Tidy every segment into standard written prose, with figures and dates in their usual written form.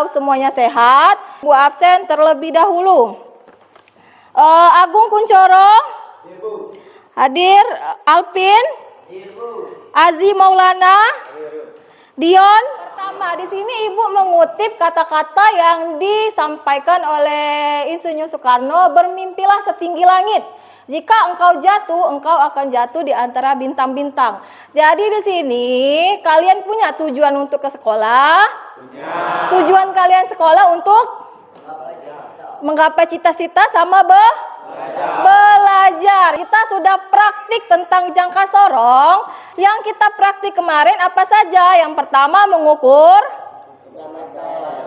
Kalau semuanya sehat, Ibu absen terlebih dahulu. Agung Kuncoro hadir. Alpin, Azi Maulana, Dion. Pertama, di sini Ibu mengutip kata-kata yang disampaikan oleh Insinyur Soekarno, bermimpilah setinggi langit. Jika engkau jatuh, engkau akan jatuh di antara bintang-bintang. Jadi di sini kalian punya tujuan untuk ke sekolah. Tujuan kalian sekolah untuk menggapai cita-cita sama belajar. Kita sudah praktik tentang jangka sorong. Yang kita praktik kemarin apa saja? Yang pertama mengukur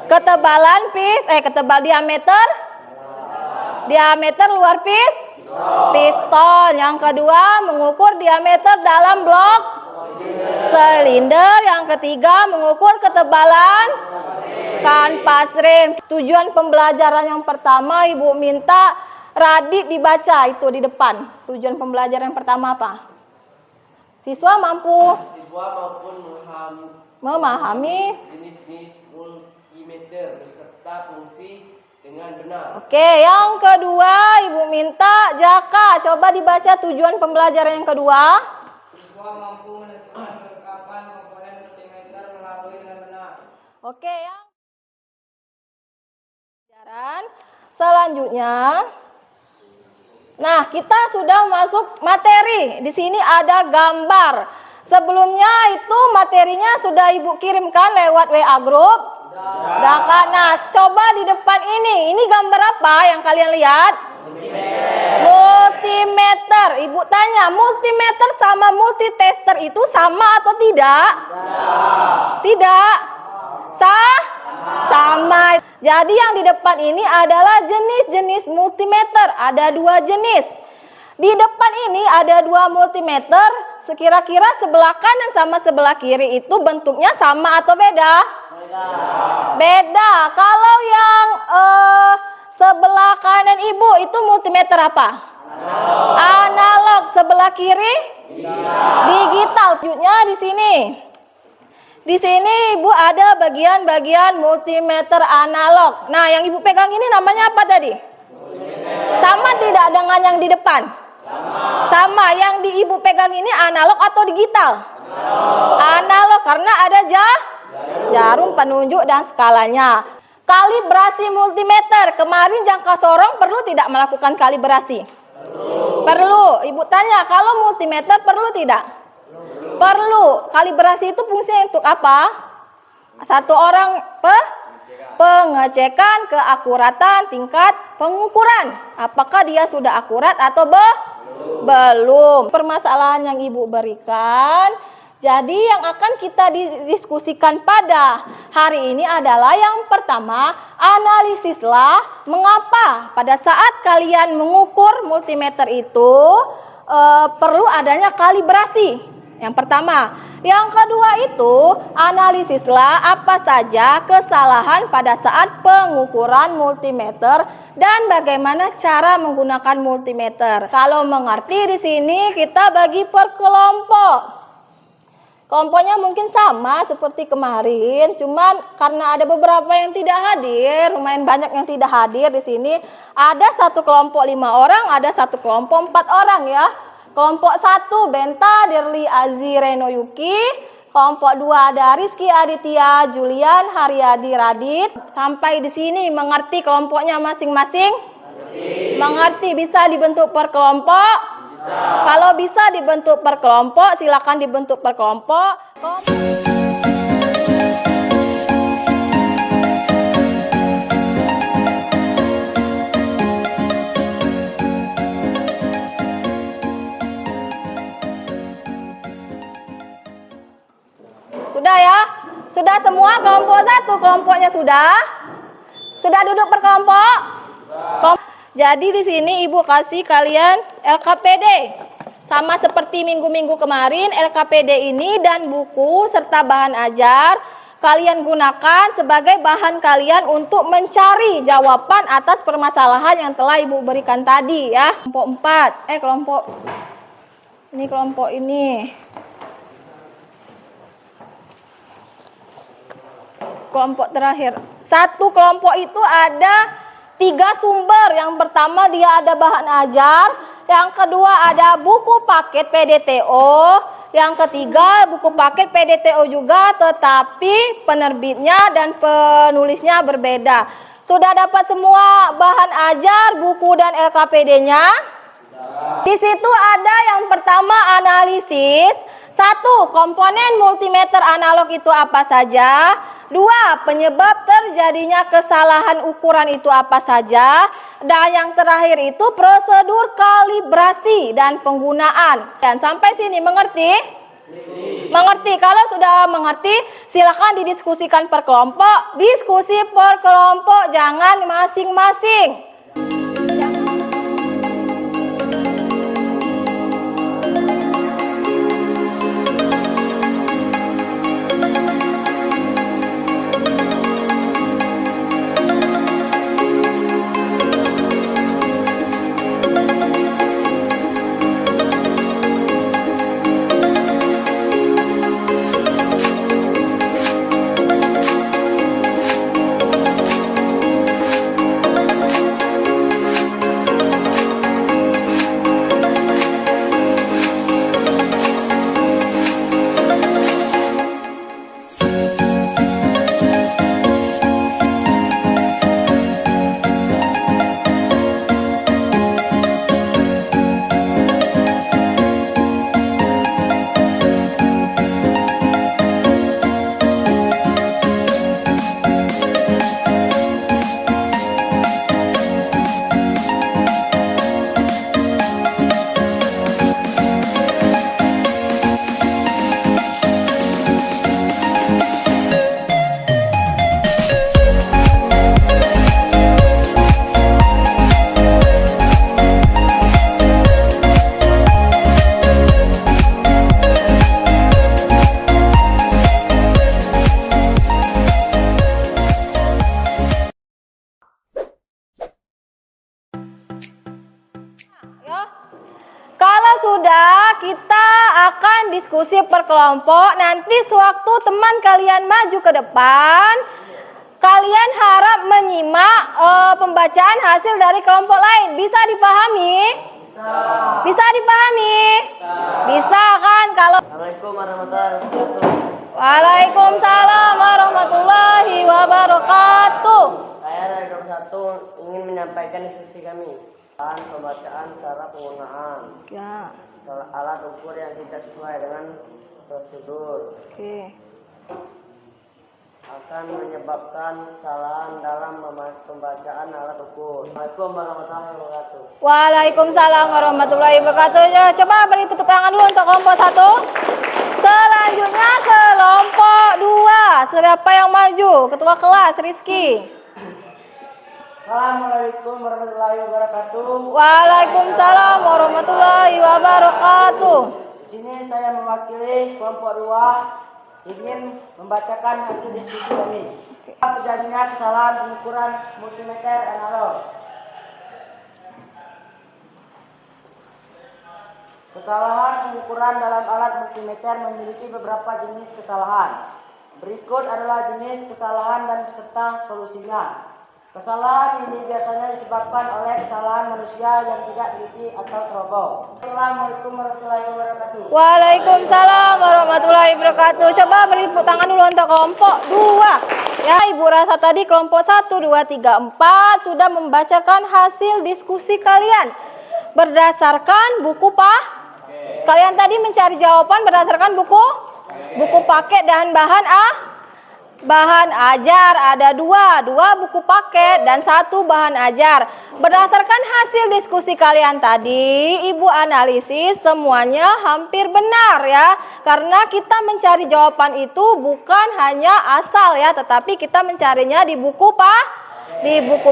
ketebalan diameter luar piston. Yang kedua mengukur diameter dalam blok silinder. Yang ketiga mengukur ketebalan kanvas rem. Tujuan pembelajaran yang pertama Ibu minta Radit dibaca itu di depan. Tujuan pembelajaran yang pertama apa? Siswa mampu memahami jenis-jenis multimeter beserta fungsi dengan benar. Oke, yang kedua Ibu minta Jaka coba dibaca tujuan pembelajaran yang kedua. Siswa mampu menentukan kelengkapan komponen multimeter melalui dengan benar. Oke, yang pelajaran selanjutnya. Nah, kita sudah masuk materi. Di sini ada gambar. Sebelumnya itu materinya sudah Ibu kirimkan lewat WA group. Nah, coba di depan ini. Ini gambar apa yang kalian lihat? Multimeter. Ibu tanya, multimeter sama multitester itu sama atau tidak? Tidak. Sama. Jadi yang di depan ini adalah jenis-jenis multimeter. Ada 2 jenis. Di depan ini ada 2 multimeter. Sekira-kira sebelah kanan sama sebelah kiri itu bentuknya sama atau beda? Beda. Kalau yang sebelah kanan Ibu itu multimeter apa? Analog. Sebelah kiri? Digital. Selanjutnya di sini. Di sini Ibu ada bagian-bagian multimeter analog. Nah, yang Ibu pegang ini namanya apa tadi? Sama tidak dengan yang di depan? Sama. Yang di Ibu pegang ini analog atau digital? Analog, karena ada jarum penunjuk dan skalanya. Kalibrasi multimeter. Kemarin jangka sorong perlu tidak melakukan kalibrasi? Perlu. Ibu tanya, kalau multimeter perlu tidak? Perlu. Kalibrasi itu fungsinya untuk apa? Satu orang pengecekan keakuratan tingkat pengukuran. Apakah dia sudah akurat atau belum? Permasalahan yang Ibu berikan. Jadi yang akan kita diskusikan pada hari ini adalah yang pertama, analisislah mengapa pada saat kalian mengukur multimeter itu perlu adanya kalibrasi. Yang pertama. Yang kedua itu, analisislah apa saja kesalahan pada saat pengukuran multimeter dan bagaimana cara menggunakan multimeter. Kalau mengerti di sini kita bagi per kelompok. Kelompoknya mungkin sama seperti kemarin, cuman karena ada beberapa yang tidak hadir, lumayan banyak yang tidak hadir di sini. Ada satu kelompok 5 orang, ada satu kelompok 4 orang ya. Kelompok 1 Benta, Dirli, Azi, Reno, Yuki. Kelompok 2 ada Rizky, Aditya, Julian, Haryadi, Radit. Sampai di sini mengerti kelompoknya masing-masing? Mengerti. Bisa dibentuk per kelompok? Bisa. Kalau bisa dibentuk per kelompok, silakan dibentuk per kelompok. Sudah ya? Sudah semua kelompok 1, kelompoknya sudah? Sudah duduk per kelompok? Jadi di sini Ibu kasih kalian LKPD. Sama seperti minggu-minggu kemarin, LKPD ini dan buku serta bahan ajar kalian gunakan sebagai bahan kalian untuk mencari jawaban atas permasalahan yang telah Ibu berikan tadi ya. Kelompok 4, kelompok ini. kelompok terakhir. Satu kelompok itu ada 3 sumber. Yang pertama dia ada bahan ajar, yang kedua ada buku paket PDTO, yang ketiga buku paket PDTO juga tetapi penerbitnya dan penulisnya berbeda. Sudah dapat semua bahan ajar, buku dan LKPD-nya? Di situ ada yang pertama analisis. 1. Komponen multimeter analog itu apa saja? 2. Penyebab terjadinya kesalahan ukuran itu apa saja? Dan yang terakhir itu prosedur kalibrasi dan penggunaan. Dan sampai sini mengerti? Mengerti. Kalau sudah mengerti, silakan didiskusikan per kelompok. Diskusi per kelompok, jangan masing-masing. Kalau sudah, kita akan diskusi per kelompok. Nanti sewaktu teman kalian maju ke depan, kalian harap menyimak pembacaan hasil dari kelompok lain. Bisa dipahami? Bisa. Bisa dipahami? Bisa kan? Kalau Assalamualaikum warahmatullahi wabarakatuh. Waalaikumsalam warahmatullahi wabarakatuh. Saya dari kelompok 1 ingin menyampaikan diskusi kami. Pembacaan cara penggunaan Ya. alat ukur yang tidak sesuai dengan prosedur Oke. akan menyebabkan kesalahan dalam pembacaan alat ukur. Assalamualaikum warahmatullahi wabarakatuh. Waalaikumsalam warahmatullahi wabarakatuh. Ya, coba beri tepuk tangan dulu untuk kelompok 1. Selanjutnya kelompok 2. Siapa yang maju? Ketua kelas Rizky. Assalamualaikum warahmatullahi wabarakatuh. Waalaikumsalam warahmatullahi wabarakatuh. Di sini saya mewakili kelompok 2 ingin membacakan hasil diskusi kami. Terjadinya kesalahan pengukuran multimeter analog. Kesalahan pengukuran dalam alat multimeter memiliki beberapa jenis kesalahan. Berikut adalah jenis kesalahan dan peserta solusinya. Kesalahan ini biasanya disebabkan oleh kesalahan manusia yang tidak teliti atau ceroboh. Assalamualaikum warahmatullahi wabarakatuh. Waalaikumsalam warahmatullahi wabarakatuh. Coba beri tepuk tangan dulu untuk kelompok 2. Ya, Ibu rasa tadi kelompok 1, 2, 3, 4 sudah membacakan hasil diskusi kalian berdasarkan buku Kalian tadi mencari jawaban berdasarkan buku paket dan bahan ajar. Ada dua buku paket dan 1 bahan ajar. Berdasarkan hasil diskusi kalian tadi, Ibu analisis semuanya hampir benar ya. Karena kita mencari jawaban itu bukan hanya asal ya, tetapi kita mencarinya di buku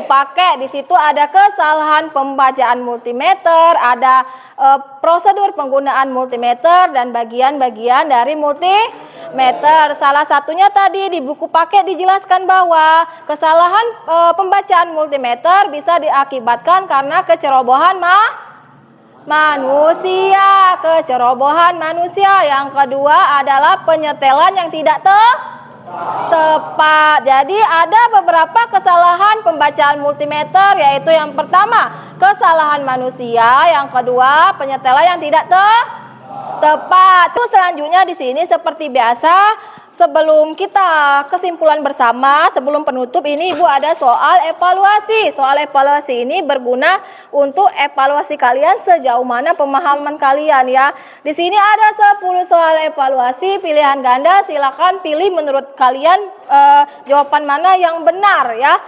paket. Di situ ada kesalahan pembacaan multimeter, ada prosedur penggunaan multimeter dan bagian-bagian dari multimeter. Salah satunya tadi di buku paket dijelaskan bahwa kesalahan pembacaan multimeter bisa diakibatkan karena kecerobohan manusia. Yang kedua adalah penyetelan yang tidak Tepat. Jadi ada beberapa kesalahan pembacaan multimeter, yaitu yang pertama kesalahan manusia, yang kedua penyetelan yang tidak tepat. Terus selanjutnya di sini seperti biasa, sebelum kita kesimpulan bersama, sebelum penutup ini Ibu ada soal evaluasi. Soal evaluasi ini berguna untuk evaluasi kalian sejauh mana pemahaman kalian ya. Di sini ada 10 soal evaluasi pilihan ganda, silakan pilih menurut kalian jawaban mana yang benar ya.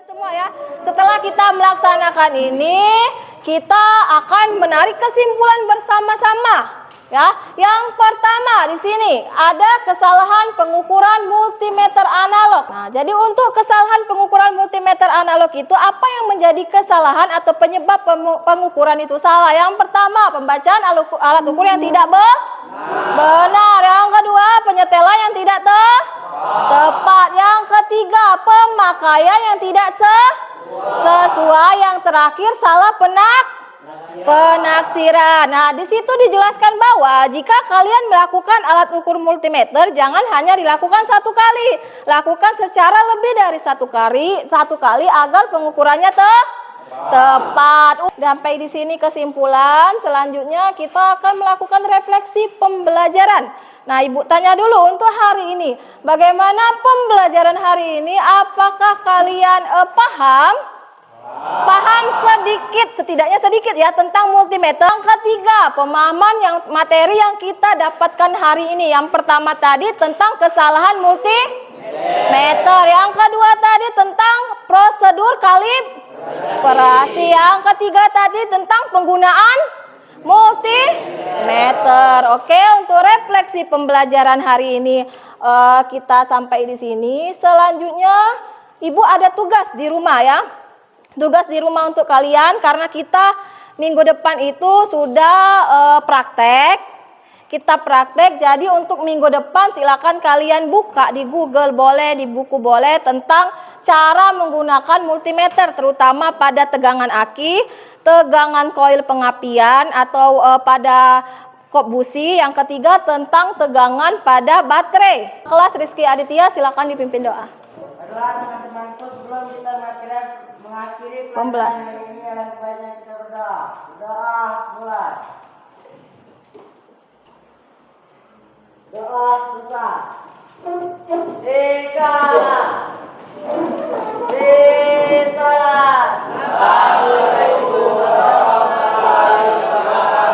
Semua ya. Setelah kita melaksanakan ini, kita akan menarik kesimpulan bersama-sama. Ya, yang pertama di sini ada kesalahan pengukuran multimeter analog. Nah, jadi untuk kesalahan pengukuran multimeter analog itu apa yang menjadi kesalahan atau penyebab pengukuran itu salah? Yang pertama, pembacaan alat ukur yang tidak benar. Yang kedua, penyetelan yang tidak tepat. Yang ketiga, pemakaian yang tidak sesuai. Yang terakhir, salah penaksiran. Nah, di situ dijelaskan bahwa jika kalian melakukan alat ukur multimeter, jangan hanya dilakukan satu kali, lakukan secara lebih dari satu kali agar pengukurannya tepat. Sampai di sini kesimpulan. Selanjutnya kita akan melakukan refleksi pembelajaran. Nah, Ibu tanya dulu untuk hari ini, bagaimana pembelajaran hari ini? Apakah kalian paham sedikit, setidaknya sedikit ya tentang multimeter? Yang ketiga, pemahaman materi yang kita dapatkan hari ini. Yang pertama tadi tentang kesalahan multimeter. Yang kedua tadi tentang prosedur kalibrasi. Yang ketiga tadi tentang penggunaan multimeter. Oke, untuk refleksi pembelajaran hari ini kita sampai di sini. Selanjutnya Ibu ada tugas di rumah ya. Tugas di rumah untuk kalian, karena kita minggu depan itu sudah praktek. Kita praktek, jadi untuk minggu depan silakan kalian buka di Google boleh, di buku boleh, tentang cara menggunakan multimeter, terutama pada tegangan aki, tegangan koil pengapian, atau pada kop busi. Yang ketiga tentang tegangan pada baterai. Kelas Rizky Aditya silakan dipimpin doa. Baiklah teman-temanku, sebelum kita mengakhiri pembelajaran hari ini, alangkah baiknya kita berdoa. Berdoa mulai. Doa besar. Tiga. Salam.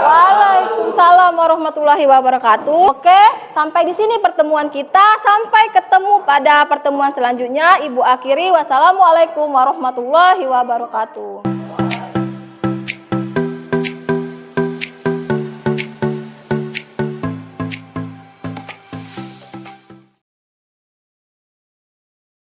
Waalaikumsalam warahmatullahi wabarakatuh. Oke, sampai di sini pertemuan kita. Sampai ketemu pada pertemuan selanjutnya. Ibu akhiri, wassalamualaikum warahmatullahi wabarakatuh.